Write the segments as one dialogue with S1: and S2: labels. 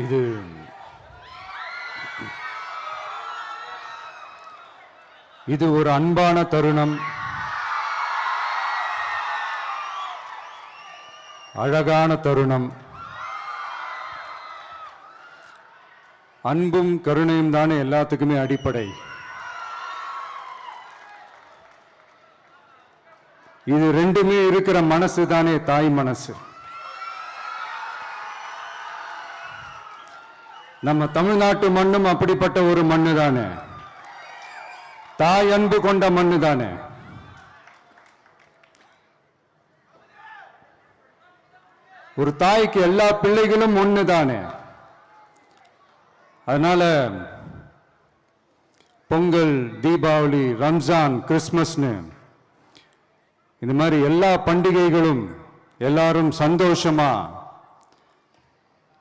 S1: இது இது ஒரு அன்பான தருணம், அழகான தருணம். அன்பும் கருணையும் தானே எல்லாத்துக்குமே அடிப்படை. இது ரெண்டுமே இருக்கிற மனசு தானே தாய் மனசு. நம்ம தமிழ்நாட்டு மண்ணும் அப்படிப்பட்ட ஒரு மண்ணு தானே, தாய் அன்பு கொண்ட மண்ணு தானே. ஒரு தாய்க்கு எல்லா பிள்ளைகளும் ஒண்ணு தானே. அதனால பொங்கல், தீபாவளி, ரம்ஜான், கிறிஸ்மஸ்னு இந்த மாதிரி எல்லா பண்டிகைகளும் எல்லாரும் சந்தோஷமா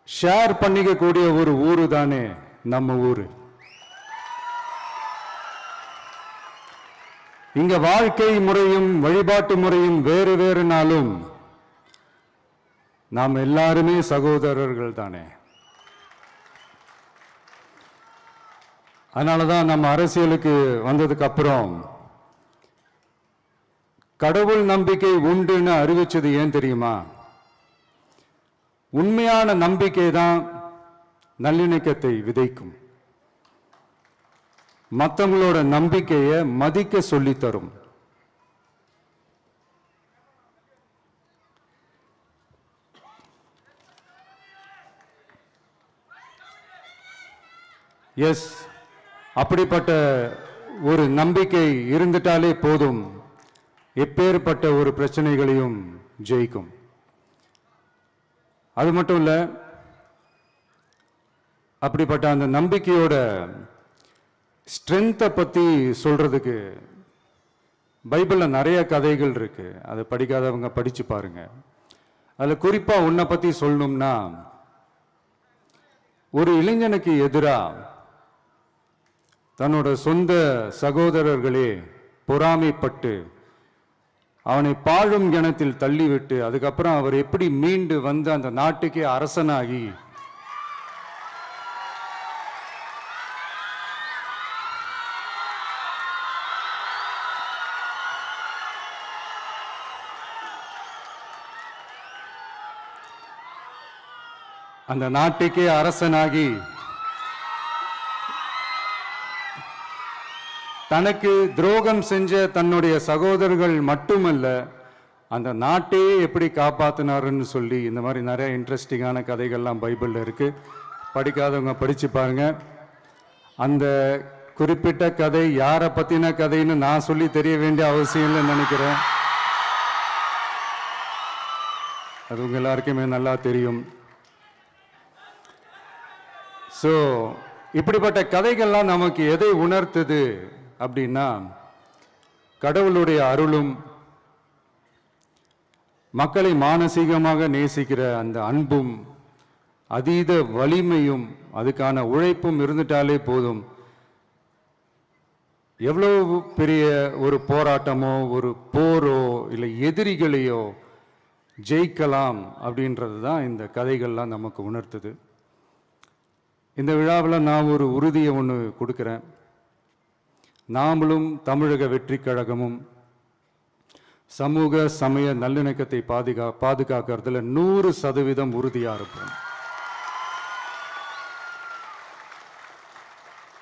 S1: ஷேர் பண்ணிக்க கூடிய ஒரு ஊரு தானே நம்ம ஊரு. இங்க வாழ்க்கை முறையும் வழிபாட்டு முறையும் வேறு வேறுனாலும் நாம் எல்லாருமே சகோதரர்கள் தானே. அதனாலதான் நம்ம அரசியலுக்கு வந்ததுக்கு அப்புறம் கடவுள் நம்பிக்கை உண்டுன்னு அறிவிச்சது ஏன் தெரியுமா? உண்மையான நம்பிக்கை தான் நல்லிணக்கத்தை விதைக்கும், மற்றவங்களோட நம்பிக்கையை மதிக்க சொல்லித் தரும். எஸ், அப்படிப்பட்ட ஒரு நம்பிக்கை இருந்துட்டாலே போதும், எப்பேற்பட்ட ஒரு பிரச்சனைகளையும் ஜெயிக்கும். அது மட்டும் இல்ல, அப்படிப்பட்ட அந்த நம்பிக்கையோட ஸ்ட்ரென்த்தை பத்தி சொல்றதுக்கு பைபிள்ல நிறைய கதைகள் இருக்கு. அதை படிக்காதவங்க படிச்சு பாருங்க. அதுல குறிப்பா உன்னை பத்தி சொல்லணும்னா, ஒரு இளைஞனுக்கு எதிரா தன்னோட சொந்த சகோதரர்களே பொறாமைப்பட்டு அவனை பாழும் கிணத்தில் தள்ளிவிட்டு அதுக்கப்புறம் அவர் எப்படி மீண்டு வந்து அந்த நாட்டுக்கே அரசனாகி அந்த நாட்டுக்கே அரசனாகி தனக்கு துரோகம் செஞ்ச தன்னுடைய சகோதரர்கள் மட்டுமல்ல, அந்த நாட்டையே எப்படி காப்பாத்தினாருன்னு சொல்லி இந்த மாதிரி நிறைய இன்ட்ரெஸ்டிங்கான கதைகள்லாம் பைபிள்ல இருக்கு. படிக்காதவங்க படிச்சு பாருங்க. அந்த குறிப்பிட்ட கதை யாரை பத்தின கதைன்னு நான் சொல்லி தெரிய வேண்டிய அவசியம் இல்லைன்னு நினைக்கிறேன். அது உங்க எல்லாருக்குமே நல்லா தெரியும். ஸோ இப்படிப்பட்ட கதைகள்லாம் நமக்கு எதை உணர்த்துது அப்படின்னா, கடவுளுடைய அருளும் மக்களை மானசீகமாக நேசிக்கிற அந்த அன்பும் அதீத வலிமையும் அதுக்கான உழைப்பும் இருந்துட்டாலே போதும், எவ்வளவு பெரிய ஒரு போராட்டமோ ஒரு போரோ இல்லை எதிரிகளையோ ஜெயிக்கலாம் அப்படின்றது தான் இந்த கதைகள்லாம் நமக்கு உணர்த்துது. இந்த விழாவில் நான் ஒரு உறுதியை ஒன்று கொடுக்குறேன். நாமளும் தமிழக வெற்றி கழகமும் சமூக சமய நல்லிணக்கத்தை பாதுகாக்கிறதுல 100% உறுதியா இருப்போம்.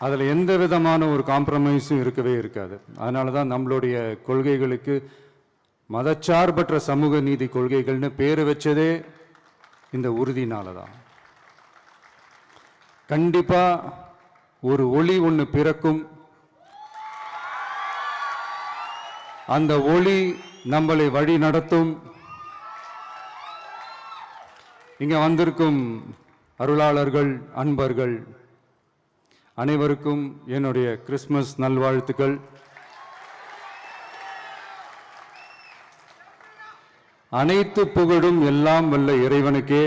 S1: அதுல எந்த விதமான ஒரு காம்ப்ரமைஸும் இருக்கவே இருக்காது. அதனாலதான் நம்மளுடைய கொள்கைகளுக்கு மதச்சார்பற்ற சமூக நீதி கொள்கைகள்னு பேரு வச்சதே இந்த உறுதினாலதான். கண்டிப்பா ஒரு ஒளி ஒன்று பிறக்கும். அந்த ஒளி நம்மளை வழி நடத்தும். இங்க வந்திருக்கும் அருளாளர்கள், அன்பர்கள் அனைவருக்கும் என்னுடைய கிறிஸ்துமஸ் நல்வாழ்த்துக்கள். அனைத்து புகழும் எல்லாம் வல்ல இறைவனுக்கே.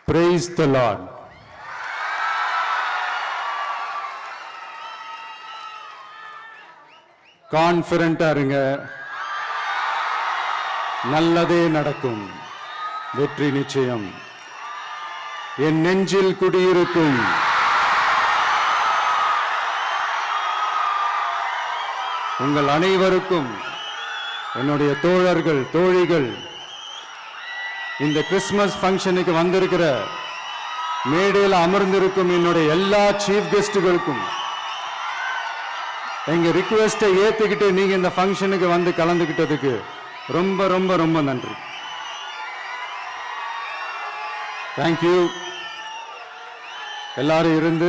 S1: Praise the Lord. கான்ஃபிடென்ட்டா இருங்க, நல்லதே நடக்கும், வெற்றி நிச்சயம். என் நெஞ்சில் குடியிருக்கும் உங்கள் அனைவருக்கும், என்னுடைய தோழர்கள் தோழிகள், இந்த கிறிஸ்துமஸ் ஃபங்க்ஷனுக்கு வந்திருக்கிற மேடையில் அமர்ந்திருக்கும் என்னுடைய எல்லா சீஃப் கெஸ்டுகளுக்கும் எங்க ரிக்வெஸ்டை ஏத்துக்கிட்டு நீங்க இந்த ஃபங்க்ஷனுக்கு வந்து கலந்துக்கிட்டதுக்கு ரொம்ப ரொம்ப ரொம்ப நன்றி. தேங்க்யூ. எல்லாரும் இருந்து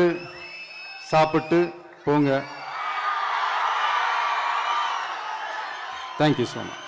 S1: சாப்பிட்டு போங்க. Thank you so much.